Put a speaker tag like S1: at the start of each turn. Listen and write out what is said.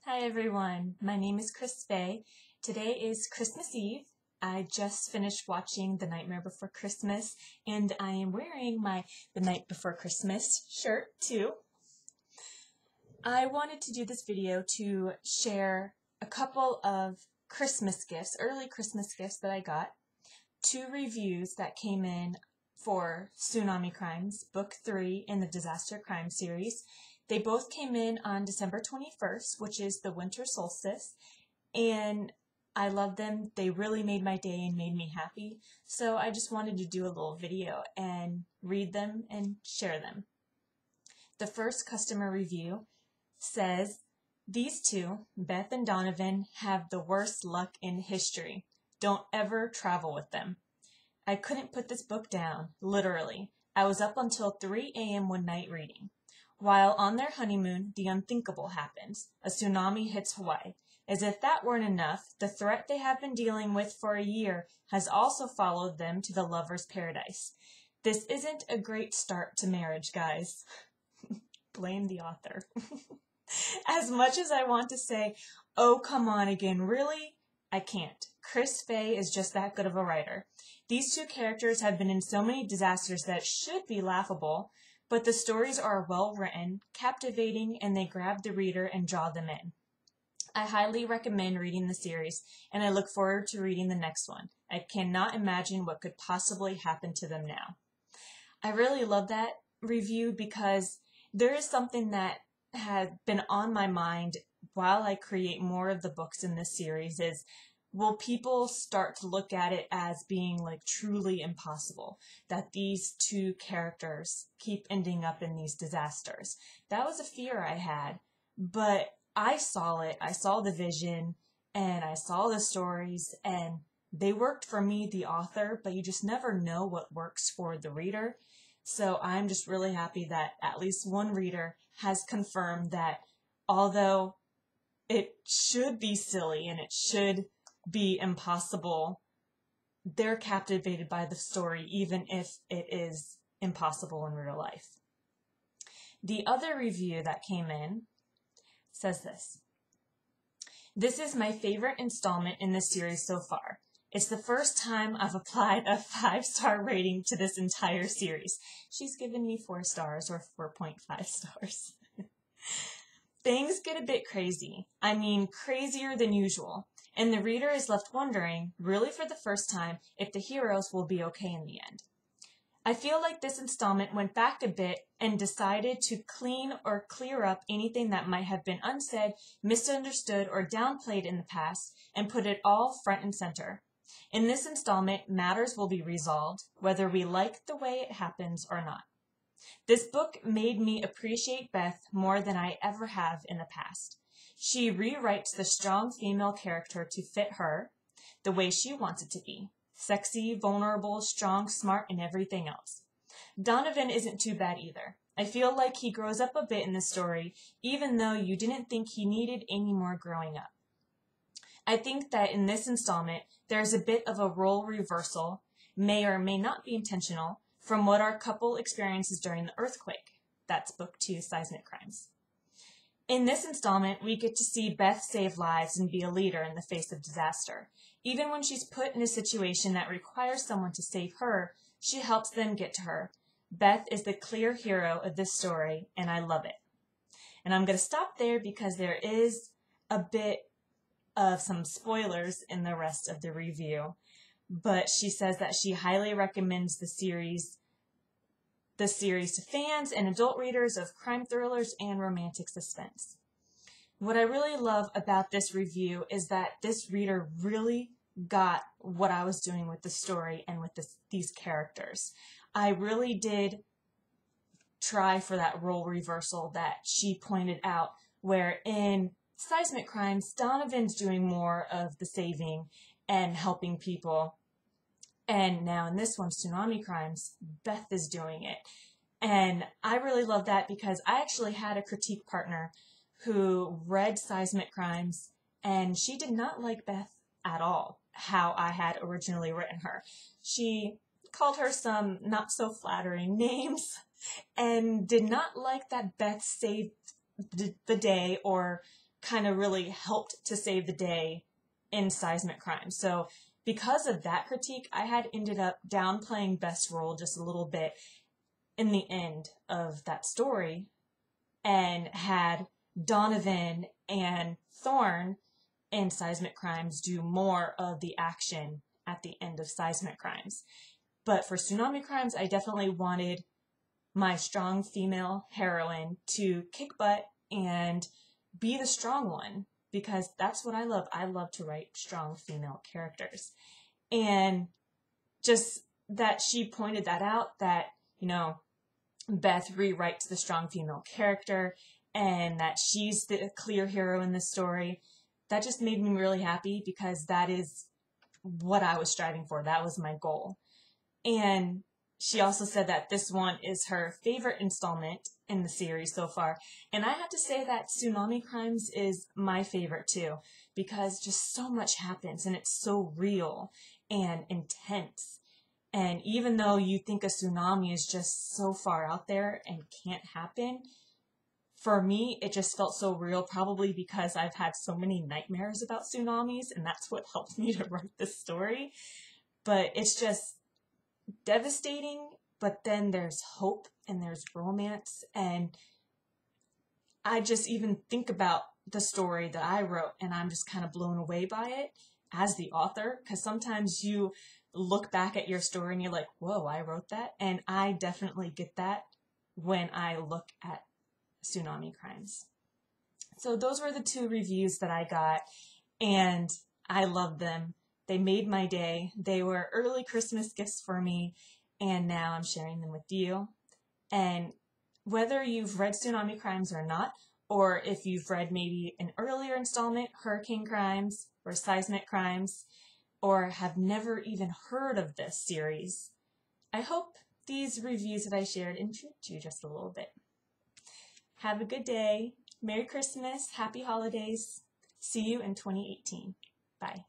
S1: Hi everyone, my name is Chrys. Today is Christmas Eve. I just finished watching The Nightmare Before Christmas and I am wearing my The Night Before Christmas shirt too. I wanted to do this video to share a couple of Christmas gifts, early Christmas gifts that I got, 2 reviews that came in for Tsunami Crimes, Book 3 in the Disaster Crime series. They both came in on December 21st, which is the winter solstice, and I love them. They really made my day and made me happy, so I just wanted to do a little video and read them and share them. The first customer review says, "These two, Beth and Donovan, have the worst luck in history. Don't ever travel with them. I couldn't put this book down, literally. I was up until 3 a.m. one night reading. While on their honeymoon, the unthinkable happens. A tsunami hits Hawaii. As if that weren't enough, the threat they have been dealing with for a year has also followed them to the lover's paradise. This isn't a great start to marriage, guys." Blame the author. As much as I want to say, "Oh, come on again, really?" I can't. Chrys is just that good of a writer. These two characters have been in so many disasters that should be laughable, but the stories are well written, captivating, and they grab the reader and draw them in. I highly recommend reading the series, and I look forward to reading the next one. I cannot imagine what could possibly happen to them now. I really love that review because there is something that had been on my mind while I create more of the books in this series is, will people start to look at it as being like truly impossible, that these two characters keep ending up in these disasters? That was a fear I had, but I saw it. I saw the vision and I saw the stories and they worked for me, the author, but you just never know what works for the reader. So I'm just really happy that at least one reader has confirmed that although it should be silly and it should be impossible, they're captivated by the story even if it is impossible in real life. The other review that came in says this: "This is my favorite installment in the series so far. It's the first time I've applied a 5-star rating to this entire series." She's given me 4 stars, or 4.5 stars. "Things get a bit crazy. I mean, crazier than usual. And the reader is left wondering, really for the first time, if the heroes will be okay in the end. I feel like this installment went back a bit and decided to clean or clear up anything that might have been unsaid, misunderstood, or downplayed in the past, and put it all front and center. In this installment, matters will be resolved, whether we like the way it happens or not. This book made me appreciate Beth more than I ever have in the past. She rewrites the strong female character to fit her, the way she wants it to be. Sexy, vulnerable, strong, smart, and everything else. Donovan isn't too bad either. I feel like he grows up a bit in the story, even though you didn't think he needed any more growing up. I think that in this installment, there's a bit of a role reversal, may or may not be intentional, from what our couple experiences during the earthquake. That's Book 2, Seismic Crimes. In this installment, we get to see Beth save lives and be a leader in the face of disaster. Even when she's put in a situation that requires someone to save her, she helps them get to her. Beth is the clear hero of this story, and I love it." And I'm going to stop there because there is a bit of some spoilers in the rest of the review. But she says that she highly recommends the series to fans and adult readers of crime thrillers and romantic suspense. What I really love about this review is that this reader really got what I was doing with the story and with these characters. I really did try for that role reversal that she pointed out, where in Seismic Crimes, Donovan's doing more of the saving and helping people. And now in this one, Tsunami Crimes, Beth is doing it. And I really love that because I actually had a critique partner who read Seismic Crimes, and she did not like Beth at all, how I had originally written her. She called her some not so flattering names and did not like that Beth saved the day or kind of really helped to save the day in Seismic Crimes. So because of that critique, I had ended up downplaying Beth's role just a little bit in the end of that story, and had Donovan and Thorne in Seismic Crimes do more of the action at the end of Seismic Crimes. But for Tsunami Crimes, I definitely wanted my strong female heroine to kick butt and be the strong one, because that's what I love. I love to write strong female characters. And just that she pointed that out, that, you know, Beth rewrites the strong female character and that she's the clear hero in this story, that just made me really happy, because that is what I was striving for. That was my goal. And she also said that this one is her favorite installment in the series so far. And I have to say that Tsunami Crimes is my favorite too, because just so much happens and it's so real and intense. And even though you think a tsunami is just so far out there and can't happen, for me, it just felt so real, probably because I've had so many nightmares about tsunamis, and that's what helped me to write this story. But it's just devastating, but then there's hope and there's romance, and I just even think about the story that I wrote and I'm just kind of blown away by it as the author, because sometimes you look back at your story and you're like, whoa, I wrote that. And I definitely get that when I look at Tsunami Crimes. So those were the 2 reviews that I got, and I loved them. They made my day. They were early Christmas gifts for me, and now I'm sharing them with you. And whether you've read Tsunami Crimes or not, or if you've read maybe an earlier installment, Hurricane Crimes or Seismic Crimes, or have never even heard of this series, I hope these reviews that I shared intrigued you just a little bit. Have a good day. Merry Christmas. Happy holidays. See you in 2018. Bye.